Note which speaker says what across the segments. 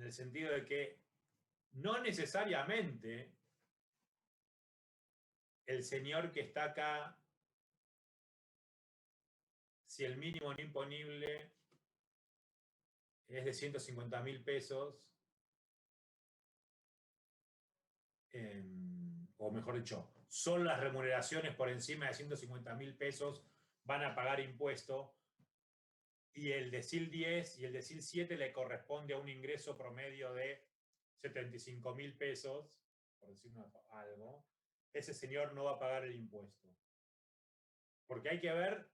Speaker 1: el sentido de que no necesariamente el señor que está acá, si el mínimo no imponible es de 150.000 pesos, o mejor dicho, solo las remuneraciones por encima de 150.000 pesos van a pagar impuesto, y el decil 10 y el decil 7 le corresponde a un ingreso promedio de 75.000 pesos, por decir algo, ese señor no va a pagar el impuesto. Porque hay que ver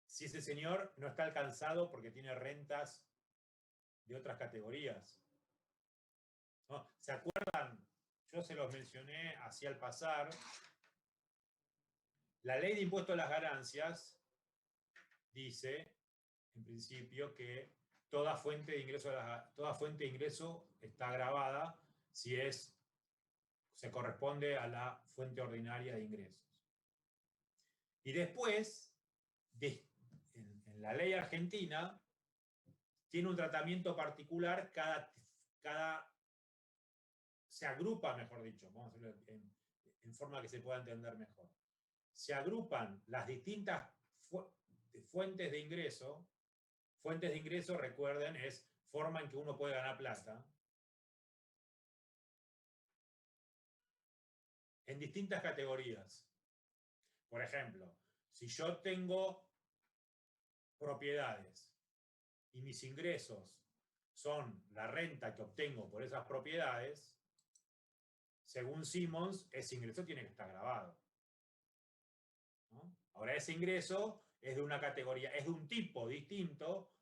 Speaker 1: si ese señor no está alcanzado porque tiene rentas de otras categorías. ¿No? ¿Se acuerdan? Yo se los mencioné así al pasar. La ley de impuesto a las ganancias dice, en principio, que toda fuente de ingreso está grabada si se corresponde a la fuente ordinaria de ingresos. Y después, en la ley argentina, tiene un tratamiento particular, se agrupa, mejor dicho, vamos a hacerlo en forma que se pueda entender mejor. Se agrupan las distintas fuentes de ingreso. Fuentes de ingreso, recuerden, es forma en que uno puede ganar plata. En distintas categorías. Por ejemplo, si yo tengo propiedades y mis ingresos son la renta que obtengo por esas propiedades, según Simmons, ese ingreso tiene que estar grabado, ¿no? Ahora, ese ingreso es de una categoría, es de un tipo distinto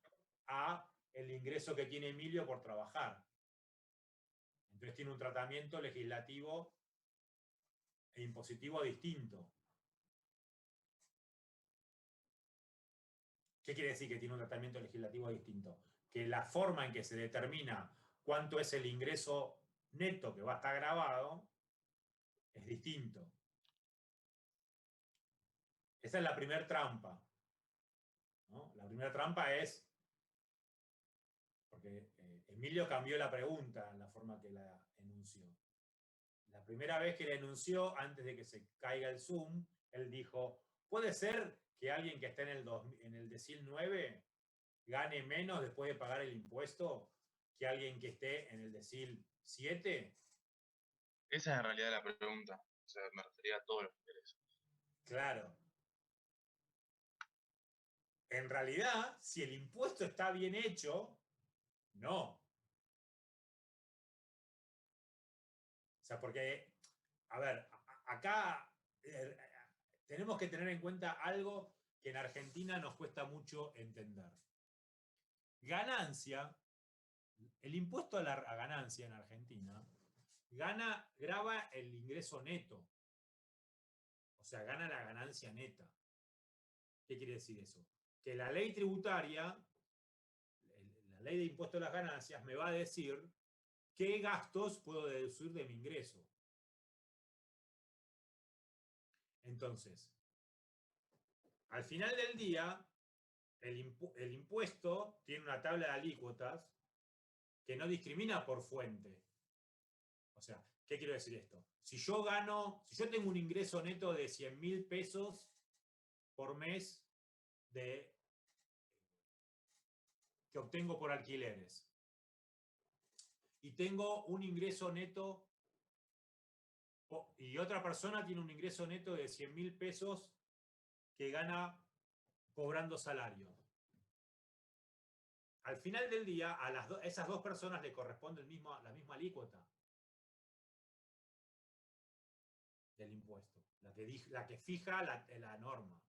Speaker 1: a el ingreso que tiene Emilio por trabajar. Entonces tiene un tratamiento legislativo e impositivo distinto. ¿Qué quiere decir que tiene un tratamiento legislativo distinto? Que la forma en que se determina cuánto es el ingreso neto que va a estar grabado es distinto. Esa es la primera trampa, ¿no? La primera trampa es, porque Emilio cambió la pregunta en la forma que la enunció. La primera vez que la enunció, antes de que se caiga el Zoom, él dijo, ¿puede ser que alguien que esté en el decil 9 gane menos después de pagar el impuesto que alguien que esté en el decil 7?
Speaker 2: Esa es en realidad la pregunta. O sea, me refería a todos los ingresos.
Speaker 1: Claro. En realidad, si el impuesto está bien hecho, no. O sea, porque, a ver, acá tenemos que tener en cuenta algo que en Argentina nos cuesta mucho entender. Ganancia, el impuesto a la ganancia en Argentina, grava el ingreso neto. O sea, gana la ganancia neta. ¿Qué quiere decir eso? Que la ley tributaria, la ley de impuesto a las ganancias, me va a decir qué gastos puedo deducir de mi ingreso. Entonces, al final del día, el impuesto tiene una tabla de alícuotas que no discrimina por fuente. O sea, ¿qué quiero decir esto? Si yo tengo un ingreso neto de 100.000 pesos por mes que obtengo por alquileres, y tengo un ingreso neto, y otra persona tiene un ingreso neto de 100.000 pesos que gana cobrando salario. Al final del día, a esas dos personas le corresponde la misma alícuota del impuesto, la que fija la norma.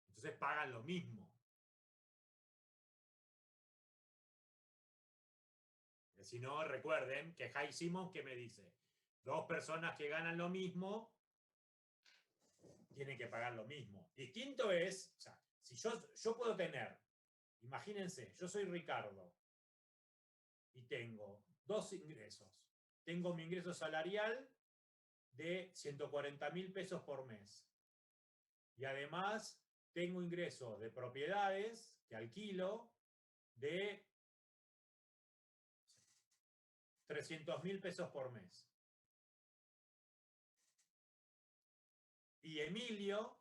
Speaker 1: Entonces pagan lo mismo. Porque si no, recuerden que High Simons, ¿qué me dice? Dos personas que ganan lo mismo tienen que pagar lo mismo. Distinto es, o sea, si yo puedo tener, imagínense, yo soy Ricardo y tengo dos ingresos. Tengo mi ingreso salarial de 140.000 pesos por mes. Y además tengo ingresos de propiedades que alquilo de 300.000 pesos por mes. Y Emilio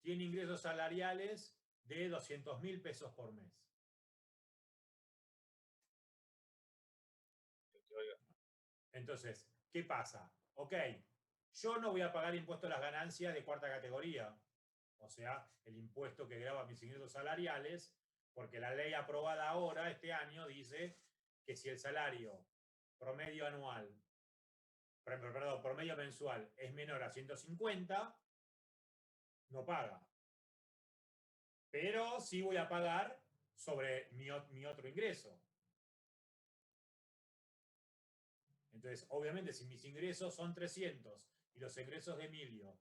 Speaker 1: tiene ingresos salariales de 200.000 pesos por mes. Entonces, ¿qué pasa? Ok, yo no voy a pagar impuesto a las ganancias de cuarta categoría, o sea, el impuesto que grava mis ingresos salariales, porque la ley aprobada ahora, este año, dice que si el salario promedio anual, perdón, promedio mensual es menor a 150, no paga. Pero sí voy a pagar sobre mi otro ingreso. Entonces, obviamente, si mis ingresos son 300 y los ingresos de Emilio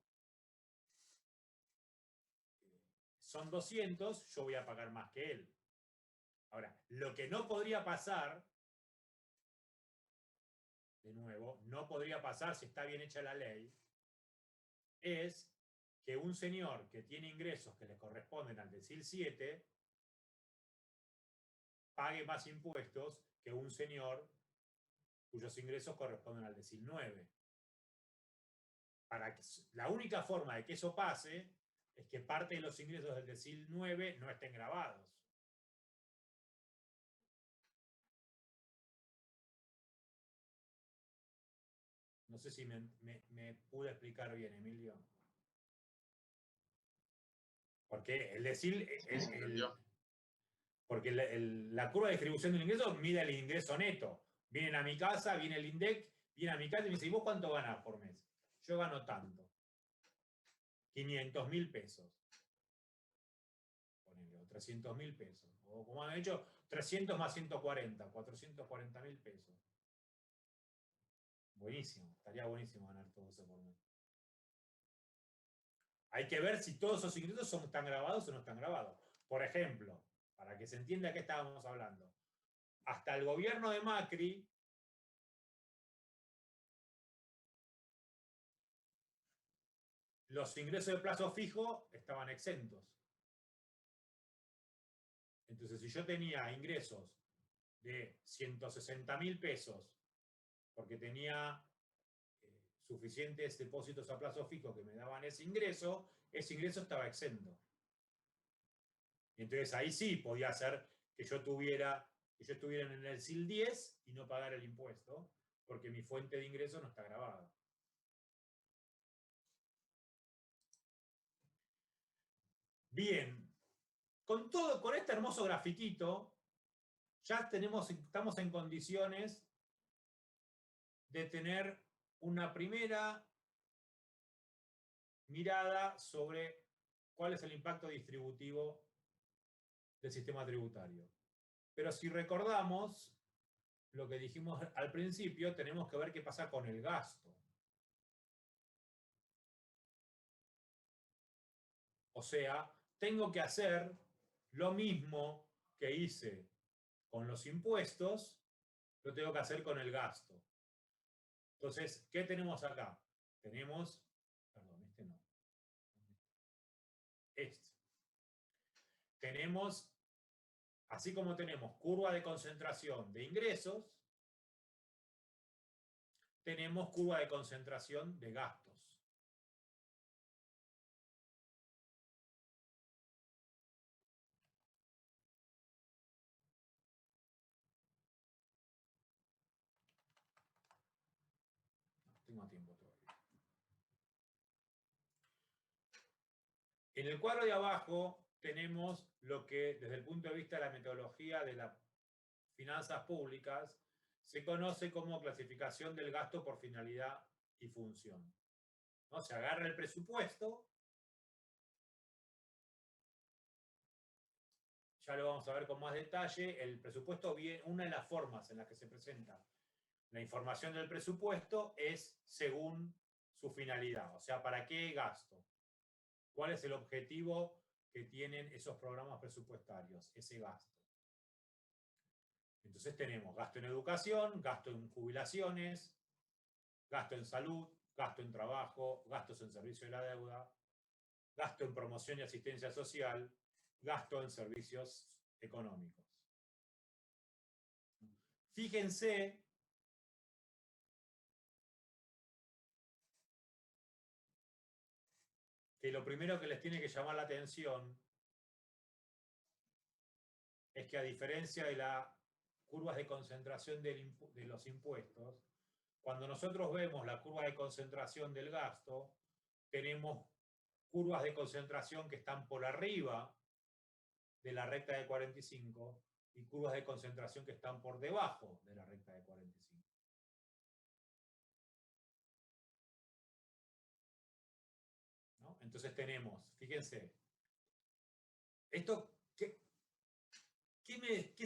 Speaker 1: son 200, yo voy a pagar más que él. Ahora, lo que no podría pasar, de nuevo, no podría pasar si está bien hecha la ley, es que un señor que tiene ingresos que le corresponden al decil 7 pague más impuestos que un señor cuyos ingresos corresponden al decil 9. La única forma de que eso pase es que parte de los ingresos del decil 9 no estén grabados. No sé si me pude explicar bien, Emilio. Porque el decil... porque la curva de distribución del ingreso mide el ingreso neto. Vienen a mi casa, viene el INDEC, viene a mi casa y me dice, ¿y vos cuánto ganás por mes? Yo gano tanto. 500.000 pesos. Ponele, o 300.000 pesos. O como han hecho, 300 más 140, 440.000 pesos. Buenísimo, estaría buenísimo ganar todo eso por mes. Hay que ver si todos esos ingresos están grabados o no están grabados. Por ejemplo, para que se entienda de qué estábamos hablando, hasta el gobierno de Macri los ingresos de plazo fijo estaban exentos. Entonces, si yo tenía ingresos de 160.000 pesos porque tenía suficientes depósitos a plazo fijo que me daban ese ingreso estaba exento. Y entonces ahí sí podía ser que yo estuviera en el decil 10 y no pagar el impuesto, porque mi fuente de ingreso no está grabada. Bien, con este hermoso grafiquito, ya estamos en condiciones de tener una primera mirada sobre cuál es el impacto distributivo del sistema tributario. Pero si recordamos lo que dijimos al principio, tenemos que ver qué pasa con el gasto. O sea, tengo que hacer lo mismo que hice con los impuestos, lo tengo que hacer con el gasto. Entonces, ¿qué tenemos acá? Tenemos, perdón, este no. Este. Tenemos, así como tenemos curva de concentración de ingresos, tenemos curva de concentración de gastos. Tengo tiempo todavía. En el cuadro de abajo tenemos lo que, desde el punto de vista de la metodología de las finanzas públicas, se conoce como clasificación del gasto por finalidad y función. ¿No? Se agarra el presupuesto, ya lo vamos a ver con más detalle. El presupuesto, una de las formas en las que se presenta la información del presupuesto es según su finalidad, o sea, ¿para qué gasto? ¿Cuál es el objetivo que tienen esos programas presupuestarios, ese gasto? Entonces tenemos gasto en educación, gasto en jubilaciones, gasto en salud, gasto en trabajo, gastos en servicio de la deuda, gasto en promoción y asistencia social, gasto en servicios económicos. Fíjense que lo primero que les tiene que llamar la atención es que, a diferencia de las curvas de concentración de los impuestos, cuando nosotros vemos la curva de concentración del gasto, tenemos curvas de concentración que están por arriba de la recta de 45 y curvas de concentración que están por debajo de la recta de 45. ¿No? Entonces tenemos, fíjense, esto, ¿qué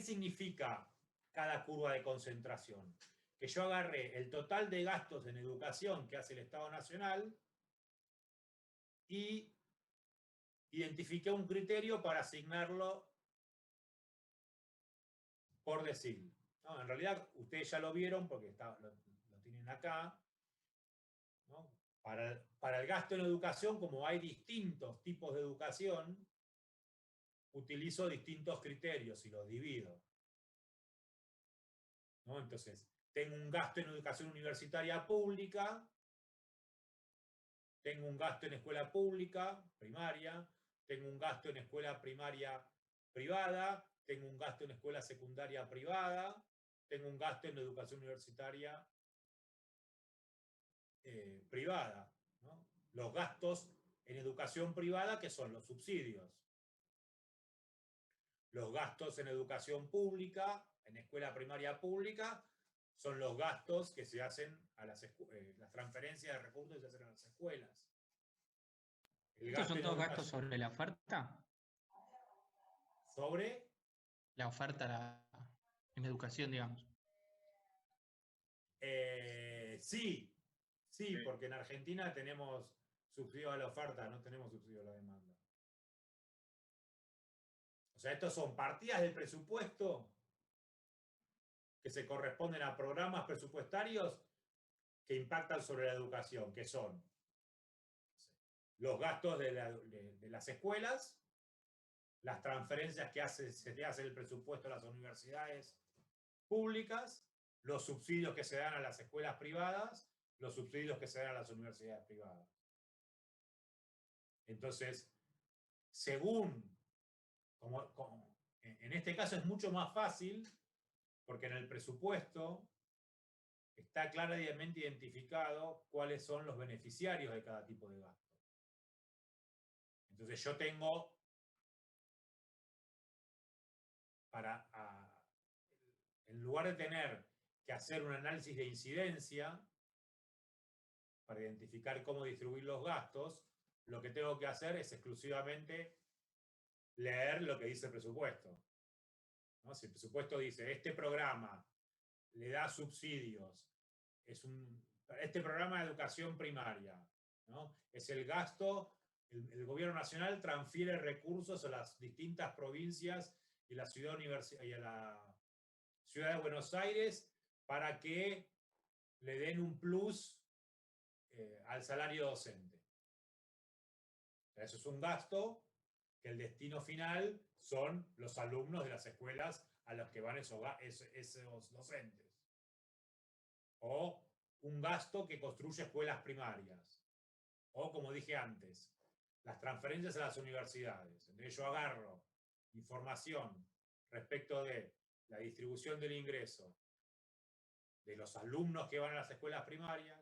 Speaker 1: significa cada curva de concentración? Que yo agarré el total de gastos en educación que hace el Estado Nacional y identifiqué un criterio para asignarlo por decil. No, en realidad, ustedes ya lo vieron porque lo tienen acá. ¿No? Para el gasto en educación, como hay distintos tipos de educación, utilizo distintos criterios y los divido. ¿No? Entonces, tengo un gasto en educación universitaria pública, tengo un gasto en escuela pública, primaria, tengo un gasto en escuela primaria privada, tengo un gasto en escuela secundaria privada, tengo un gasto en educación universitaria privada. ¿No? Los gastos en educación privada, que son los subsidios. Los gastos en educación pública, en escuela primaria pública, son los gastos que se hacen a las transferencias de recursos que se hacen a las escuelas.
Speaker 3: ¿Estos son todos gastos sobre la oferta?
Speaker 1: ¿Sobre?
Speaker 3: La oferta en educación, digamos.
Speaker 1: Sí, porque en Argentina tenemos subsidio a la oferta, no tenemos subsidio a la demanda. O sea, estos son partidas del presupuesto que se corresponden a programas presupuestarios que impactan sobre la educación, que son los gastos de las escuelas, las transferencias que se te hace el presupuesto a las universidades públicas, los subsidios que se dan a las escuelas privadas, los subsidios que se dan a las universidades privadas. Entonces, en este caso es mucho más fácil, porque en el presupuesto está claramente identificado cuáles son los beneficiarios de cada tipo de gasto. Entonces yo tengo, en lugar de tener que hacer un análisis de incidencia para identificar cómo distribuir los gastos, lo que tengo que hacer es exclusivamente leer lo que dice el presupuesto. ¿No? Si el presupuesto dice, este programa le da subsidios, este programa de educación primaria, ¿no? Es el gasto, el gobierno nacional transfiere recursos a las distintas provincias y a la ciudad de Buenos Aires para que le den un plus al salario docente. Eso es un gasto que el destino final son los alumnos de las escuelas a los que van esos docentes. O un gasto que construye escuelas primarias. O, como dije antes, las transferencias a las universidades. Entonces yo agarro información respecto de la distribución del ingreso de los alumnos que van a las escuelas primarias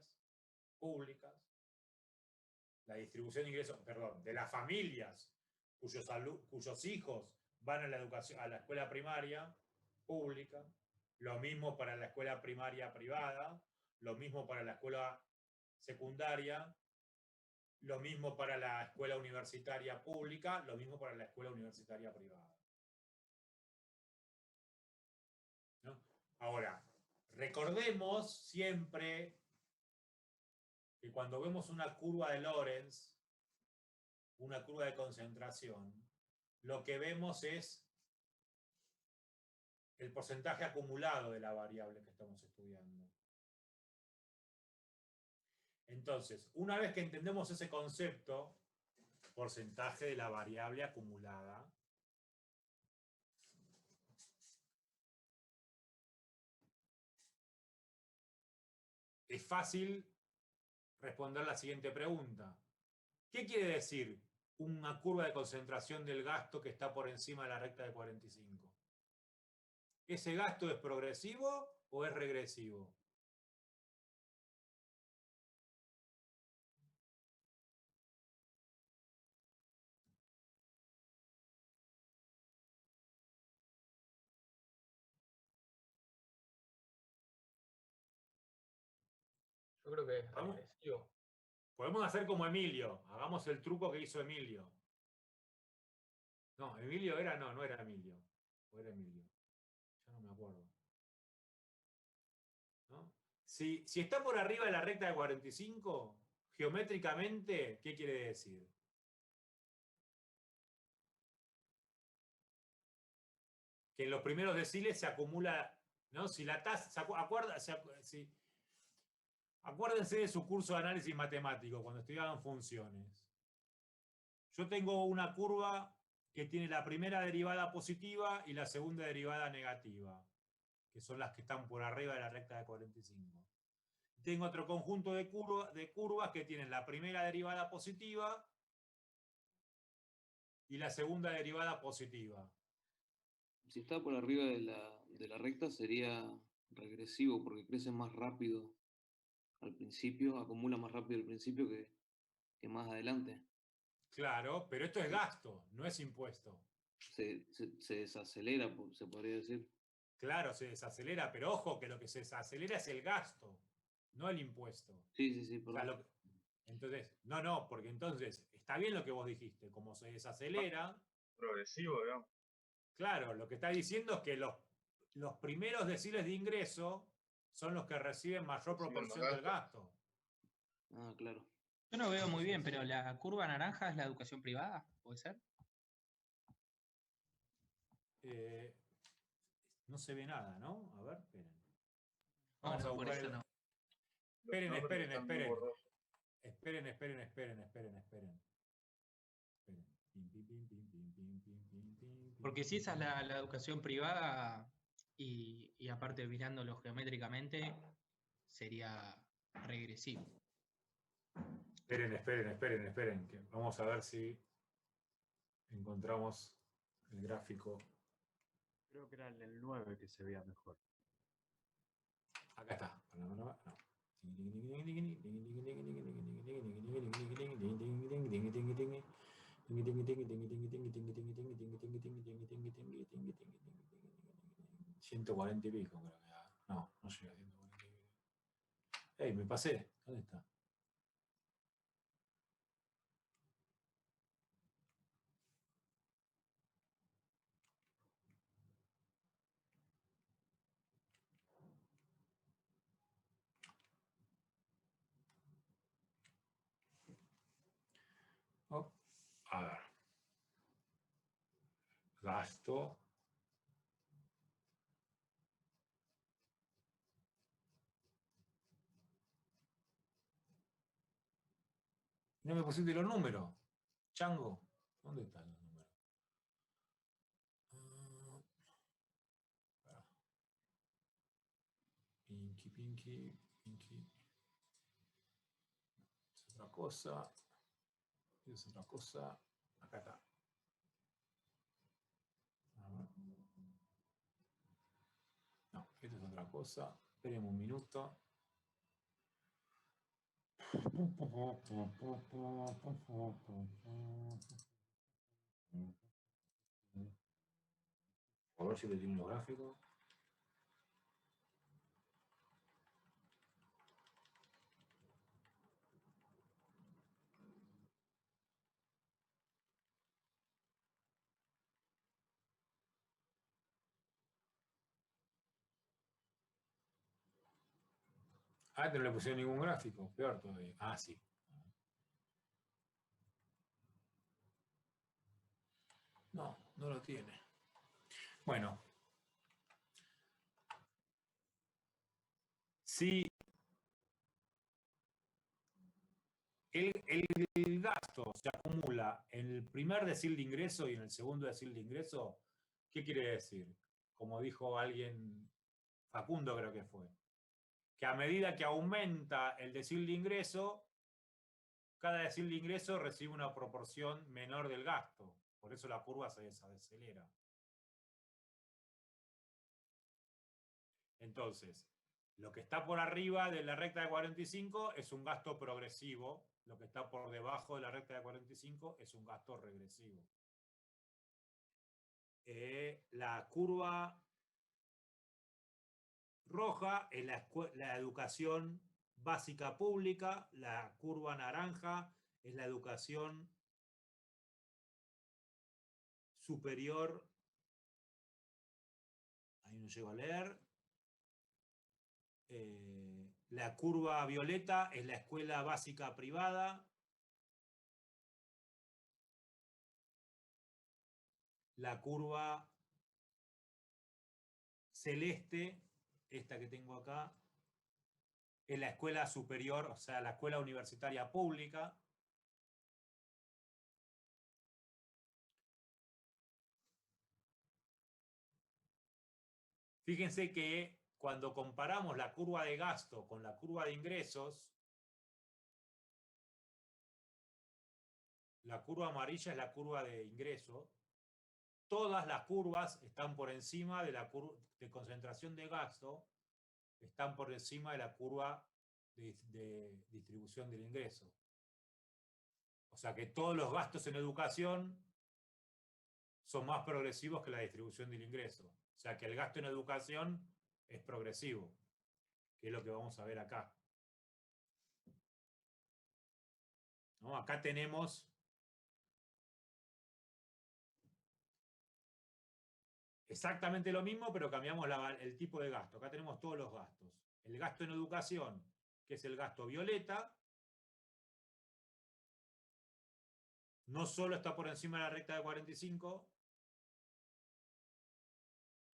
Speaker 1: públicas, la distribución de ingresos, de las familias cuyos hijos van a la escuela primaria pública, lo mismo para la escuela primaria privada, lo mismo para la escuela secundaria, lo mismo para la escuela universitaria pública, lo mismo para la escuela universitaria privada. ¿No? Ahora, recordemos siempre que cuando vemos una curva de Lorenz, una curva de concentración, lo que vemos es el porcentaje acumulado de la variable que estamos estudiando. Entonces, una vez que entendemos ese concepto, porcentaje de la variable acumulada, es fácil responder la siguiente pregunta. ¿Qué quiere decir una curva de concentración del gasto que está por encima de la recta de 45? ¿Ese gasto es progresivo o es regresivo?
Speaker 3: Yo creo que es regresivo.
Speaker 1: Podemos hacer como Emilio. Hagamos el truco que hizo Emilio. No, Emilio era, no era Emilio. O era Emilio. Ya no me acuerdo. ¿No? Si está por arriba de la recta de 45, geométricamente, ¿qué quiere decir? Que en los primeros deciles se acumula, ¿no? Si la tasa, acuérdense de su curso de análisis matemático cuando estudiaban funciones. Yo tengo una curva que tiene la primera derivada positiva y la segunda derivada negativa, que son las que están por arriba de la recta de 45. Tengo otro conjunto de curvas que tienen la primera derivada positiva y la segunda derivada positiva.
Speaker 4: Si está por arriba de la recta sería regresivo porque crece más rápido al principio, acumula más rápido al principio que más adelante.
Speaker 1: Claro, pero esto es gasto, no es impuesto.
Speaker 4: Se desacelera, se podría decir.
Speaker 1: Claro, se desacelera, pero ojo que lo que se desacelera es el gasto, no el impuesto.
Speaker 4: Sí,
Speaker 1: O sea,
Speaker 4: perdón.
Speaker 1: entonces, no, porque entonces está bien lo que vos dijiste, como se desacelera.
Speaker 2: Progresivo, digamos.
Speaker 1: Claro, lo que está diciendo es que los primeros deciles de ingreso son los que reciben mayor proporción del gasto.
Speaker 4: Ah, claro.
Speaker 3: Yo no veo muy bien, pero la curva naranja es la educación privada, ¿puede ser?
Speaker 1: No se ve nada, ¿no? A ver, esperen.
Speaker 3: No,
Speaker 1: Vamos a
Speaker 3: por
Speaker 1: buscar
Speaker 3: eso no.
Speaker 1: Esperen.
Speaker 2: Están muy borrosos.
Speaker 1: Esperen.
Speaker 3: Porque si esa es la educación privada y aparte mirándolo geométricamente, sería regresivo.
Speaker 1: Esperen. Que vamos a ver si encontramos el gráfico.
Speaker 5: Creo que era el 9 que se veía mejor.
Speaker 1: Acá está. No. $140 y pico, creo que da. No llega a 140 y pico. ¡Ey, me pasé! ¿Dónde está? Oh, a ver. Gasto. No me pusiste los números. Chango. ¿Dónde están los números? Pinky. Es otra cosa. Acá está. No, esto es otra cosa. Esperen un minuto. A ver si le tiene los gráficos. Ah, no le pusieron ningún gráfico. Peor todavía. Ah, sí. No lo tiene. Bueno. Si el gasto se acumula en el primer decil de ingreso y en el segundo decil de ingreso, ¿qué quiere decir? Como dijo alguien, Facundo creo que fue, que a medida que aumenta el decil de ingreso, cada decil de ingreso recibe una proporción menor del gasto. Por eso la curva se desacelera. Entonces, lo que está por arriba de la recta de 45 es un gasto progresivo. Lo que está por debajo de la recta de 45 es un gasto regresivo. La curva roja es la educación básica pública, la curva naranja es la educación superior, ahí no llego a leer, la curva violeta es la escuela básica privada, la curva celeste, esta que tengo acá, es la escuela superior, o sea, la escuela universitaria pública. Fíjense que cuando comparamos la curva de gasto con la curva de ingresos, la curva amarilla es la curva de ingreso. Todas las curvas están por encima de la curva de concentración de gasto, están por encima de la curva de distribución del ingreso. O sea que todos los gastos en educación son más progresivos que la distribución del ingreso. O sea que el gasto en educación es progresivo, que es lo que vamos a ver acá. ¿No? Acá tenemos exactamente lo mismo, pero cambiamos el tipo de gasto. Acá tenemos todos los gastos. El gasto en educación, que es el gasto violeta, no solo está por encima de la recta de 45,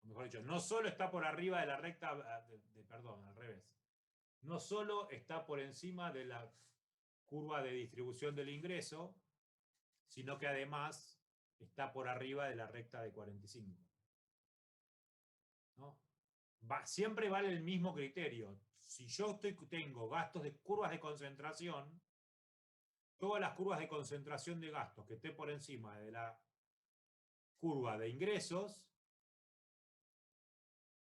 Speaker 1: o mejor dicho, no solo está por arriba de la recta, perdón, al revés. No solo está por encima de la curva de distribución del ingreso, sino que además está por arriba de la recta de 45. ¿No? Siempre vale el mismo criterio. Si yo tengo gastos de curvas de concentración, todas las curvas de concentración de gastos que esté por encima de la curva de ingresos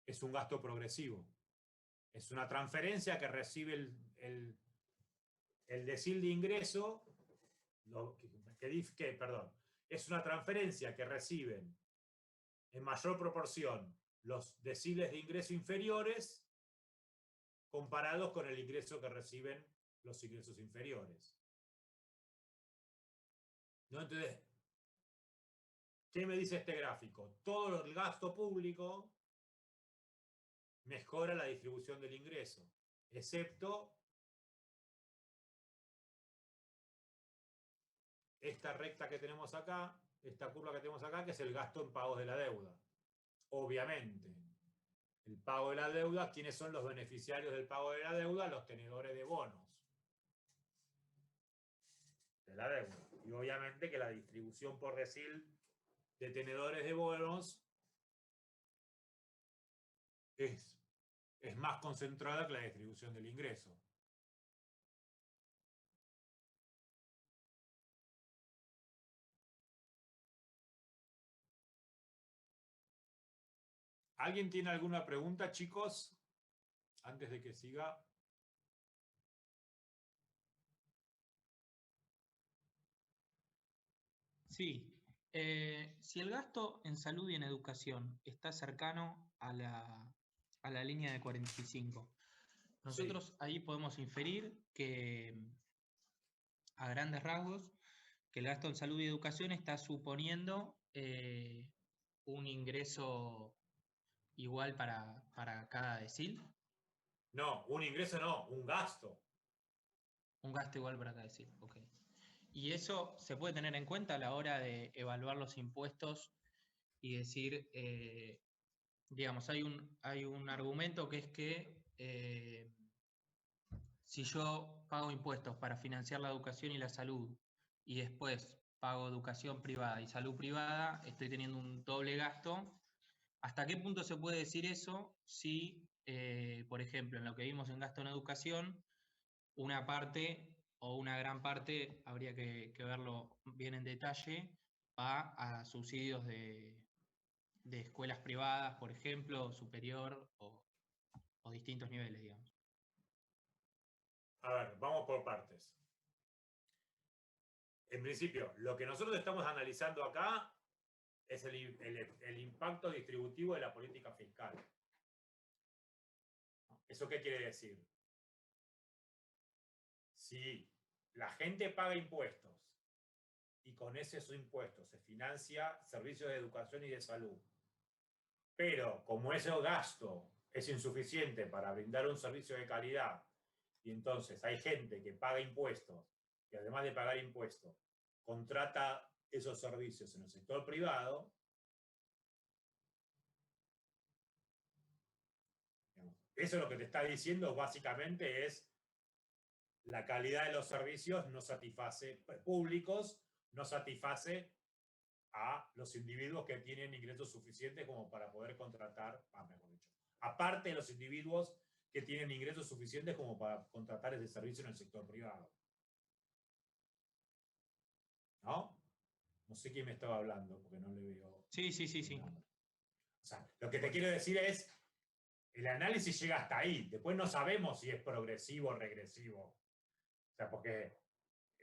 Speaker 1: es un gasto progresivo. Es una transferencia que recibe el decil de ingreso, perdón, es una transferencia que reciben en mayor proporción los deciles de ingreso inferiores comparados con el ingreso que reciben los ingresos inferiores. ¿No? Entonces, ¿qué me dice este gráfico? Todo el gasto público mejora la distribución del ingreso, excepto esta recta que tenemos acá, esta curva que tenemos acá, que es el gasto en pagos de la deuda. Obviamente, el pago de la deuda, ¿quiénes son los beneficiarios del pago de la deuda? Los tenedores de bonos de la deuda. Y obviamente que la distribución por decil de tenedores de bonos es más concentrada que la distribución del ingreso. ¿Alguien tiene alguna pregunta, chicos? Antes de que siga.
Speaker 3: Sí. Si el gasto en salud y en educación está cercano a la línea de 45, nosotros sí, ahí podemos inferir que, a grandes rasgos, que el gasto en salud y educación está suponiendo un ingreso igual para cada decil.
Speaker 1: No, un ingreso no, un gasto.
Speaker 3: Un gasto igual para cada decil, ok. Y eso se puede tener en cuenta a la hora de evaluar los impuestos y decir, digamos, hay un argumento que es que si yo pago impuestos para financiar la educación y la salud y después pago educación privada y salud privada, estoy teniendo un doble gasto. ¿Hasta qué punto se puede decir eso si por ejemplo, en lo que vimos en gasto en educación, una parte o una gran parte, habría que verlo bien en detalle, va a subsidios de escuelas privadas, por ejemplo, superior o distintos niveles, digamos.
Speaker 1: A ver, vamos por partes. En principio, lo que nosotros estamos analizando acá es el impacto distributivo de la política fiscal. ¿Eso qué quiere decir? Si la gente paga impuestos y con esos impuestos se financia servicios de educación y de salud, pero como ese gasto es insuficiente para brindar un servicio de calidad, y entonces hay gente que paga impuestos y además de pagar impuestos, contrata esos servicios en el sector privado, eso lo que te está diciendo básicamente es la calidad de los servicios no satisface, públicos, no satisface a los individuos que tienen ingresos suficientes como para poder contratar, mejor dicho, aparte de los individuos que tienen ingresos suficientes como para contratar ese servicio en el sector privado. ¿No? No sé quién me estaba hablando porque no le veo.
Speaker 3: Sí.
Speaker 1: O sea, lo que te quiero decir es, el análisis llega hasta ahí. Después no sabemos si es progresivo o regresivo. O sea, porque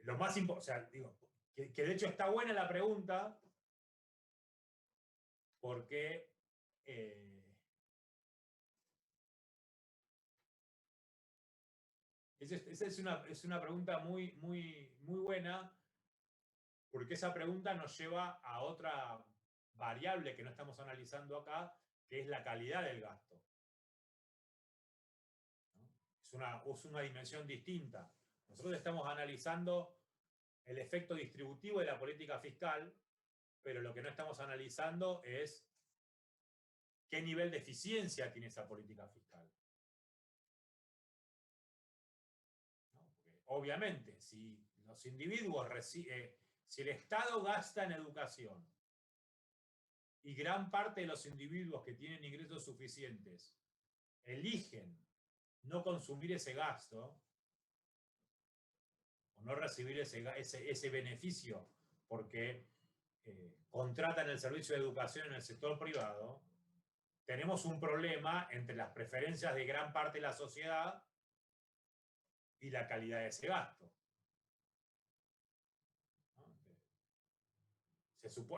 Speaker 1: lo más importante, o sea, digo, que de hecho está buena la pregunta, porque esa es una pregunta muy buena, porque esa pregunta nos lleva a otra variable que no estamos analizando acá, que es la calidad del gasto. ¿No? Es una dimensión distinta. Nosotros estamos analizando el efecto distributivo de la política fiscal, pero lo que no estamos analizando es qué nivel de eficiencia tiene esa política fiscal. ¿No? Porque, obviamente, si los individuos si el Estado gasta en educación y gran parte de los individuos que tienen ingresos suficientes eligen no consumir ese gasto o no recibir ese beneficio porque contratan el servicio de educación en el sector privado, tenemos un problema entre las preferencias de gran parte de la sociedad y la calidad de ese gasto. ¿No?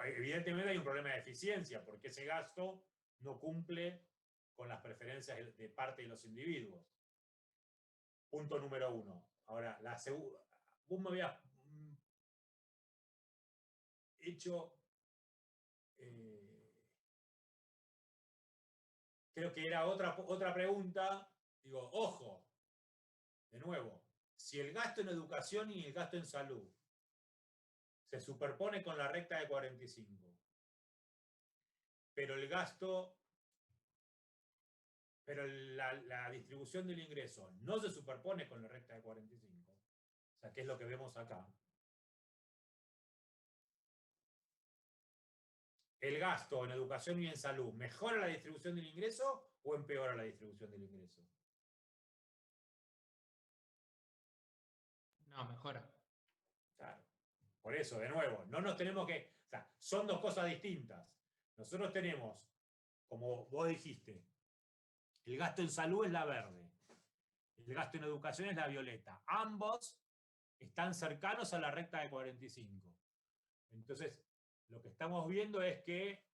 Speaker 1: Evidentemente hay un problema de eficiencia porque ese gasto no cumple con las preferencias de parte de los individuos. Punto número 1. Ahora, vos me habías hecho, creo que era otra pregunta, digo, ojo, de nuevo, si el gasto en educación y el gasto en salud se superpone con la recta de 45, pero el gasto, pero la distribución del ingreso no se superpone con la recta de 45, o sea, ¿qué es lo que vemos acá? ¿El gasto en educación y en salud mejora la distribución del ingreso o empeora la distribución del ingreso?
Speaker 3: No, mejora.
Speaker 1: Claro. Por eso, de nuevo, no nos tenemos que... O sea, son dos cosas distintas. Nosotros tenemos, como vos dijiste, el gasto en salud es la verde, el gasto en educación es la violeta. Ambos están cercanos a la recta de 45. Entonces, lo que estamos viendo es que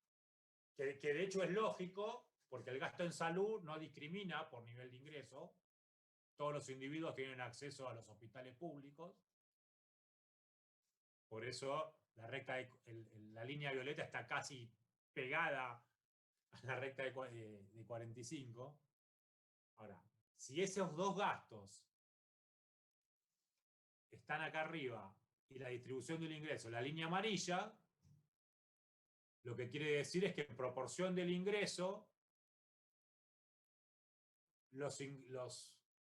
Speaker 1: de hecho es lógico, porque el gasto en salud no discrimina por nivel de ingreso. Todos los individuos tienen acceso a los hospitales públicos. Por eso la línea violeta está casi pegada a la recta de 45. Ahora, si esos dos gastos están acá arriba y la distribución del ingreso, la línea amarilla, lo que quiere decir es que en proporción del ingreso, los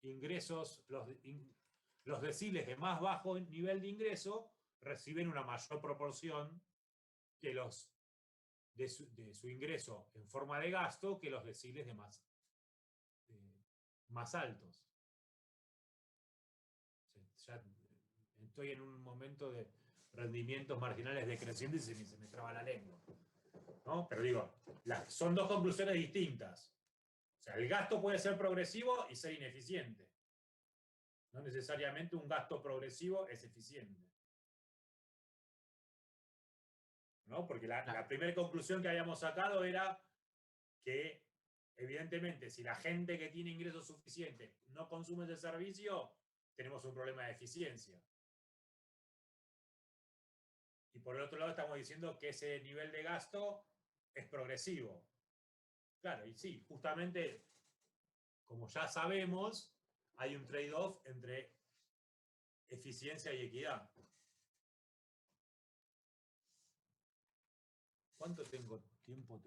Speaker 1: ingresos, los deciles de más bajo nivel de ingreso reciben una mayor proporción que los de su ingreso en forma de gasto que los deciles de más más altos. Ya estoy en un momento de rendimientos marginales decrecientes y se me traba la lengua, ¿no? Pero digo, son dos conclusiones distintas. O sea, el gasto puede ser progresivo y ser ineficiente. No necesariamente un gasto progresivo es eficiente, ¿no? Porque la primera conclusión que habíamos sacado era que, evidentemente, si la gente que tiene ingresos suficientes no consume ese servicio, tenemos un problema de eficiencia. Y por el otro lado estamos diciendo que ese nivel de gasto es progresivo. Claro, y sí, justamente, como ya sabemos, hay un trade-off entre eficiencia y equidad. ¿Cuánto tiempo tengo?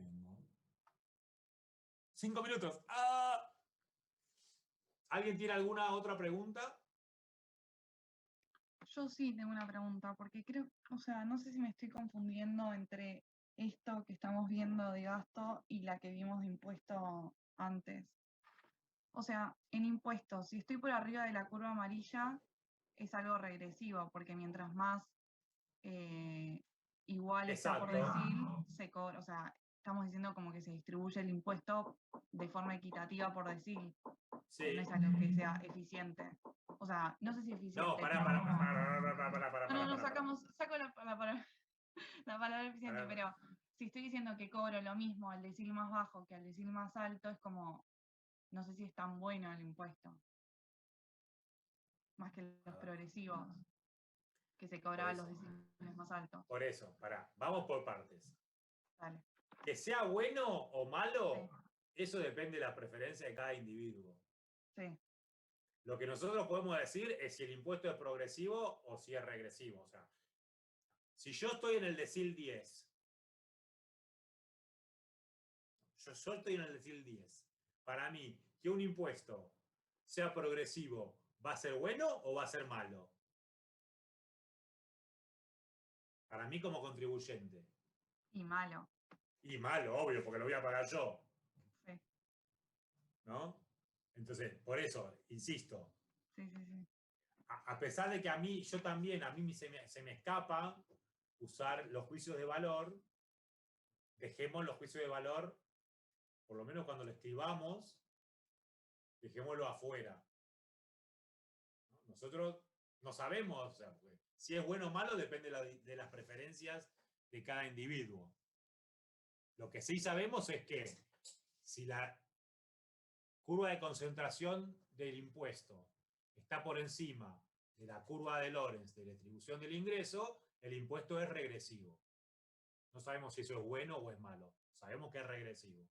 Speaker 1: 5 minutos. ¡Ah! ¿Alguien tiene alguna otra pregunta?
Speaker 6: Yo sí tengo una pregunta, porque creo, o sea, no sé si me estoy confundiendo entre esto que estamos viendo de gasto y la que vimos de impuesto antes. O sea, en impuestos, si estoy por arriba de la curva amarilla, es algo regresivo, porque mientras más igual está por decil, se cobra, o sea, estamos diciendo como que se distribuye el impuesto de forma equitativa por decil.
Speaker 1: Sí.
Speaker 6: No es algo que sea eficiente. O sea, no sé si eficiente.
Speaker 1: No, pará.
Speaker 6: No, saco la palabra eficiente, pero si estoy diciendo que cobro lo mismo al decil más bajo que al decil más alto, es como, no sé si es tan bueno el impuesto. Más que los progresivos, que se cobraban los deciles más altos.
Speaker 1: Por eso, pará. Vamos por partes.
Speaker 6: Dale.
Speaker 1: Que sea bueno o malo, eso depende de la preferencia de cada individuo.
Speaker 6: Sí.
Speaker 1: Lo que nosotros podemos decir es si el impuesto es progresivo o si es regresivo. O sea, si yo estoy en el decil 10, yo estoy en el decil 10, para mí, que un impuesto sea progresivo, ¿va a ser bueno o va a ser malo? Para mí como contribuyente.
Speaker 6: Y malo.
Speaker 1: Y malo, obvio, porque lo voy a pagar yo.
Speaker 6: Sí.
Speaker 1: ¿No? Entonces, por eso, insisto.
Speaker 6: Sí.
Speaker 1: A pesar de que a mí se me escapa usar los juicios de valor, dejemos los juicios de valor, por lo menos cuando lo escribamos, dejémoslo afuera. ¿No? Nosotros no sabemos, o sea, si es bueno o malo depende de las preferencias de cada individuo. Lo que sí sabemos es que si la curva de concentración del impuesto está por encima de la curva de Lorenz de distribución del ingreso, el impuesto es regresivo. No sabemos si eso es bueno o es malo. Sabemos que es regresivo.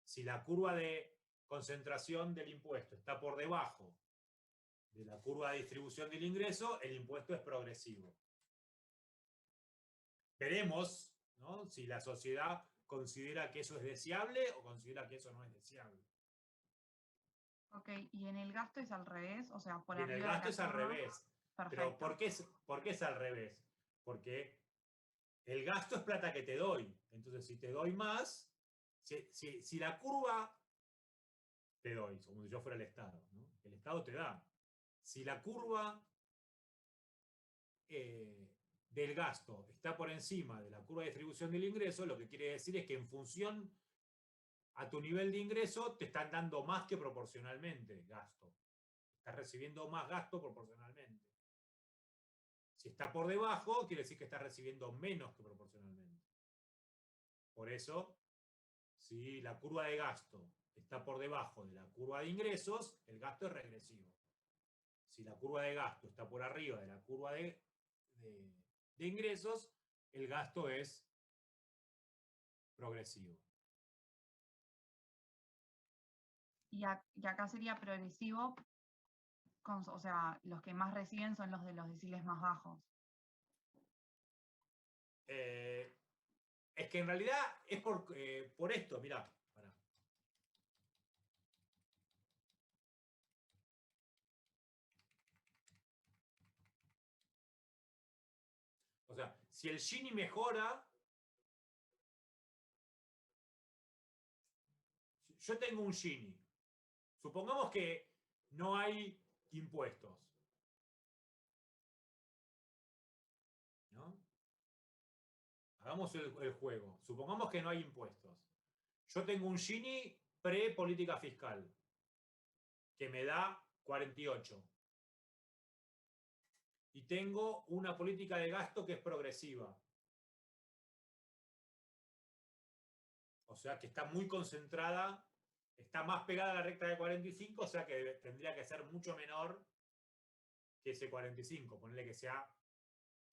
Speaker 1: Si la curva de concentración del impuesto está por debajo de la curva de distribución del ingreso, el impuesto es progresivo. Veremos, ¿no?, si la sociedad considera que eso es deseable o considera que eso no es deseable.
Speaker 6: Ok, y en el gasto es al revés, o sea, por
Speaker 1: y en
Speaker 6: arriba
Speaker 1: el
Speaker 6: de la
Speaker 1: gasto es al
Speaker 6: curva.
Speaker 1: revés.
Speaker 6: Perfecto.
Speaker 1: Pero ¿por qué es al revés? Porque el gasto es plata que te doy. Entonces, si te doy más, si la curva te doy, como si yo fuera el Estado, ¿no? El Estado te da. Si la curva del gasto está por encima de la curva de distribución del ingreso, lo que quiere decir es que en función a tu nivel de ingreso te están dando más que proporcionalmente gasto. Estás recibiendo más gasto proporcionalmente. Si está por debajo, quiere decir que está recibiendo menos que proporcionalmente. Por eso, si la curva de gasto está por debajo de la curva de ingresos, el gasto es regresivo. Si la curva de gasto está por arriba de la curva de ingresos, el gasto es progresivo.
Speaker 6: Y acá sería progresivo, o sea, los que más reciben son los de los deciles más bajos.
Speaker 1: Es que en realidad es por esto, mirá. Pará. O sea, si el Gini mejora, yo tengo un Gini. Supongamos que no hay impuestos. ¿No? Hagamos el juego. Supongamos que no hay impuestos. Yo tengo un Gini pre-política fiscal que me da 48. Y tengo una política de gasto que es progresiva. O sea que está muy concentrada, está más pegada a la recta de 45, o sea que tendría que ser mucho menor que ese 45. Ponerle que sea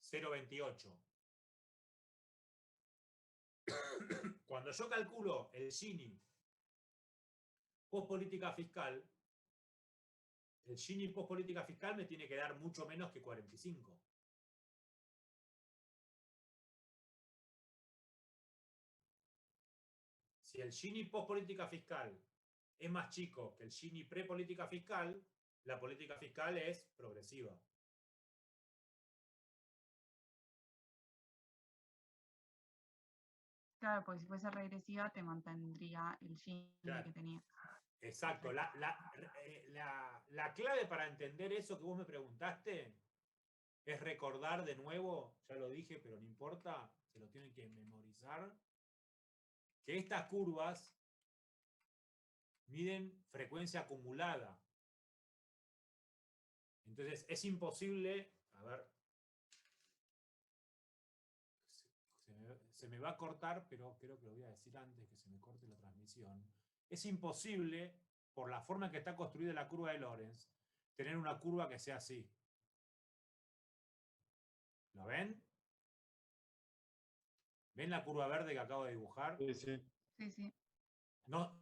Speaker 1: 0,28. Cuando yo calculo el Gini post política fiscal, el Gini post política fiscal me tiene que dar mucho menos que 45. Si el Gini post política fiscal es más chico que el Gini pre política fiscal, la política fiscal es progresiva.
Speaker 6: Claro, porque si fuese regresiva te mantendría el Gini
Speaker 1: Claro.
Speaker 6: que tenía.
Speaker 1: Exacto. La clave para entender eso que vos me preguntaste es recordar de nuevo, ya lo dije, pero no importa, se lo tienen que memorizar, que estas curvas miden frecuencia acumulada. Entonces es imposible, a ver, se me va a cortar, pero creo que lo voy a decir antes que se me corte la transmisión. Es imposible, por la forma en que está construida la curva de Lorenz, tener una curva que sea así. ¿Lo ven? ¿Ven la curva verde que acabo de dibujar?
Speaker 5: Sí, sí.
Speaker 6: Sí, sí.
Speaker 1: No,